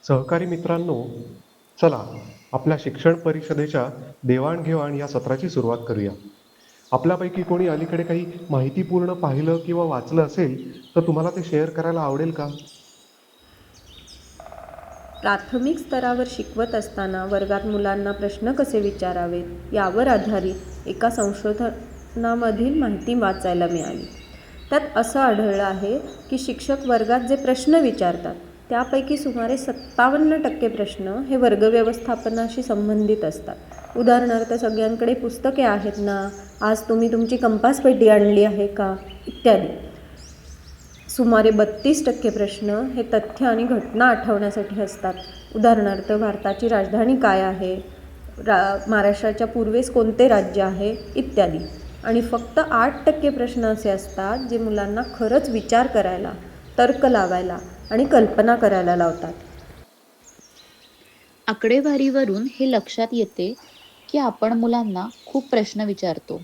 सहकारी मित्रांनो, चला आपल्या शिक्षण परिषदेच्या देवाणघेवाण या सत्राची सुरुवात करूया. आपल्यापैकी कोणी अलीकडे काही माहितीपूर्ण पाहिलं किंवा वाचलं असेल तर तुम्हाला ते शेअर करायला आवडेल का? प्राथमिक स्तरावर शिकवत असताना वर्गात मुलांना प्रश्न कसे विचारावेत यावर आधारित एका संशोधनामधील माहिती वाचायला मिळाली. त्यात असं आढळलं आहे की शिक्षक वर्गात जे प्रश्न विचारतात त्यापैकी सुमारे 57% प्रश्न हे वर्ग व्यवस्थापनाशी संबंधित असतात. उदाहरणार्थ, सगळ्यांकडे पुस्तके आहेत ना, आज तुम्ही तुमची कंपास पेटी आणली आहे का, इत्यादी. सुमारे 32% प्रश्न हे तथ्य आणि घटना आठवण्यासाठी असतात. उदाहरणार्थ, भारताची राजधानी काय आहे, महाराष्ट्राच्या पूर्वेस कोणते राज्य आहे, इत्यादी. आणि फक्त 8% प्रश्न असे असतात जे मुलांना खरंच विचार करायला, तर्क लावायला आणि कल्पना करायला लावतात. आकडेवारीवरून हे लक्षात येते की आपण मुलांना खूप प्रश्न विचारतो,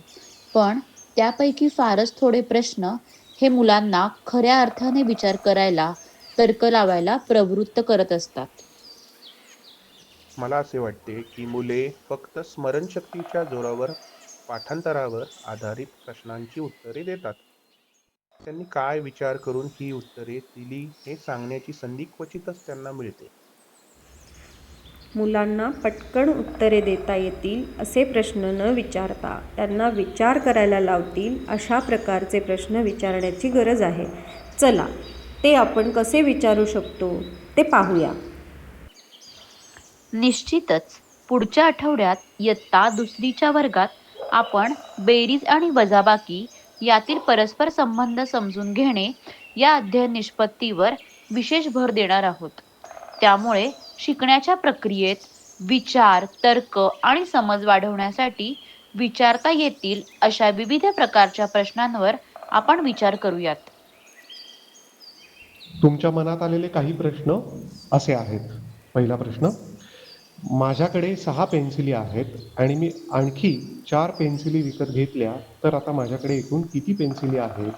पण त्यापैकी फारच थोडे प्रश्न हे मुलांना खऱ्या अर्थाने विचार करायला, तर्क लावायला प्रवृत्त करत असतात. मला असे वाटते की मुले फक्त स्मरणशक्तीच्या जोरावर पाठांतरावर आधारित प्रश्नांची उत्तरे देतात. त्यांनी काय विचार करून ही उत्तरे दिली हे सांगण्याची संधी क्वचितच त्यांना मिळते. मुलांना पटकन उत्तरे देता येतील असे प्रश्न न विचारता त्यांना विचार करायला लावतील अशा प्रकारचे प्रश्न विचारण्याची गरज आहे. चला, ते आपण कसे विचारू शकतो ते पाहूया. निश्चितच पुढच्या आठवड्यात इयत्ता दुसरीच्या वर्गात आपण बेरीज आणि वजाबाकी यातील परस्पर संबंध समजून घेणे या अध्ययन निष्पत्तीवर विशेष भर देणार आहोत. त्यामुळे शिकण्याच्या प्रक्रियेत विचार, तर्क आणि समज वाढवण्यासाठी विचारता येतील अशा विविध प्रकारच्या प्रश्नांवर आपण विचार करूयात. तुमच्या मनात आलेले काही प्रश्न असे आहेत. पहिला प्रश्न: माझ्याकडे 6 पेन्सिली आहेत आणि मी आणखी 4 पेन्सिली विकत घेतल्या तर आता माझ्याकडे एकूण किती पेन्सिली आहेत?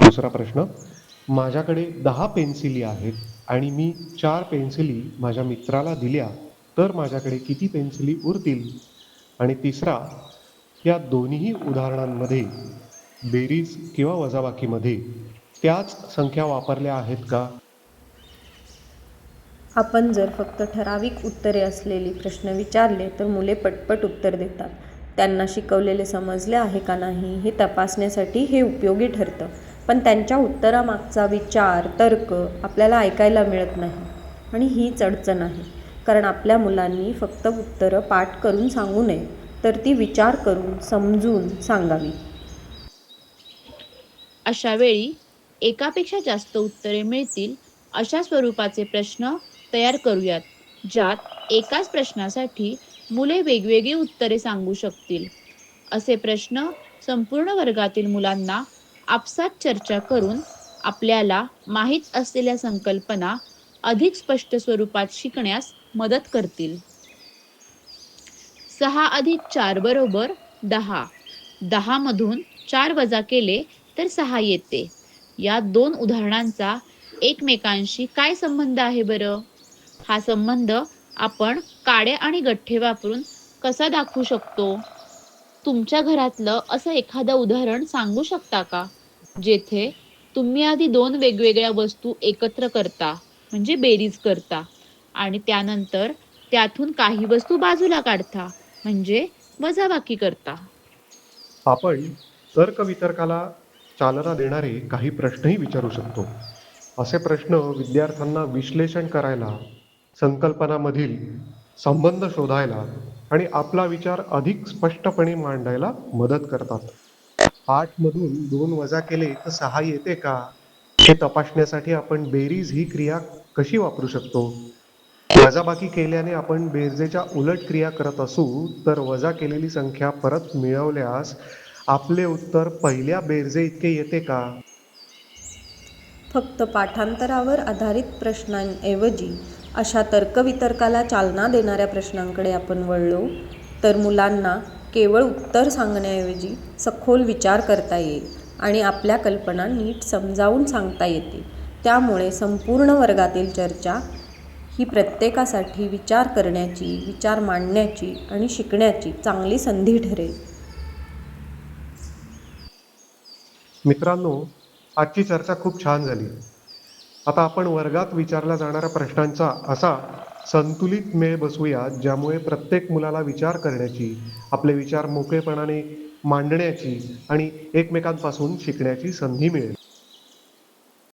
दुसरा प्रश्न: माझ्याकडे 10 पेन्सिली आहेत आणि मी 4 पेन्सिली माझ्या मित्राला दिल्या तर माझ्याकडे किती पेन्सिली उरतील? आणि तिसरा: या दोन्ही उदाहरणांमध्ये बेरीज किंवा वजाबाकीमध्ये त्याच संख्या वापरल्या आहेत का? आपण जर फक्त ठराविक उत्तरे असलेले प्रश्न विचारले तर मुले पटपट उत्तर देतात. त्यांना शिकवलेले समजले आहे का नाही हे तपासण्यासाठी हे उपयोगी ठरतं. पण त्यांच्या उत्तरामागचा विचार, तर्क आपल्याला ऐकायला मिळत नाही. आणि हीच अडचण आहे. कारण आपल्या मुलांनी फक्त उत्तरं पाठ करून सांगू नये, तर ती विचार करून, समजून सांगावी. अशा वेळी एकापेक्षा जास्त उत्तरे मिळतील अशा स्वरूपाचे प्रश्न तयार करूयात, ज्यात एकाच प्रश्नासाठी मुले वेगवेगळी उत्तरे सांगू शकतील. असे प्रश्न संपूर्ण वर्गातील मुलांना आपसात चर्चा करून आपल्याला माहीत असलेल्या संकल्पना अधिक स्पष्ट स्वरूपात शिकण्यास मदत करतील. 6 अधिक 4 बरोबर 10. 10 मधून 4 वजा केले तर 6 येते. या 2 उदाहरणांचा एकमेकांशी काय संबंध आहे बरं? हा संबंध आपण काड्या आणि गठ्ठे वापरून कसा दाखवू शकतो? तुमच्या घरातलं असं एखादं उदाहरण सांगू शकता का, जेथे तुम्ही आधी 2 वेगवेगळ्या वस्तू एकत्र करता, म्हणजे बेरीज करता, आणि त्यानंतर त्यातून काही वस्तू बाजूला काढता, म्हणजे वजाबाकी करता? आपण तर्कवितर्काला चालना देणारे काही प्रश्नही विचारू शकतो. असे प्रश्न विद्यार्थ्यांना विश्लेषण करायला, संकल्पनामधील संबंध शोधायला आणि आपला विचार अधिक स्पष्टपणे मांडायला मदत करतात. 8 मधून 2 वजा केले तर 6 येते का, हे तपासण्यासाठी आपण बेरीज ही क्रिया कशी वापरू शकतो? वजाबाकी केल्याने आपण बेरजेच्या उलट क्रिया करत असू तर वजा केलेली संख्या परत मिळवल्यास आपले उत्तर पहिल्या बेरजे इतके येते का? फक्त पाठांतरावर आधारित प्रश्नांऐवजी अशा तर्कवितर्काला चालना देणाऱ्या प्रश्नांकडे आपण वळलो तर मुलांना केवळ उत्तर सांगण्याऐवजी सखोल विचार करता येईल आणि आपल्या कल्पना नीट समजावून सांगता येतील. त्यामुळे संपूर्ण वर्गातील चर्चा ही प्रत्येकासाठी विचार करण्याची, विचार मांडण्याची आणि शिकण्याची चांगली संधी ठरेल. मित्रांनो, आजची चर्चा खूप छान झाली. आता आपण वर्गात विचारल्या जाणाऱ्या प्रश्नांचा असा संतुलित मेळ बसवूया, ज्यामुळे प्रत्येक मुलाला विचार करण्याची, आपले विचार मोकळेपणाने मांडण्याची आणि एकमेकांपासून शिकण्याची संधी मिळेल.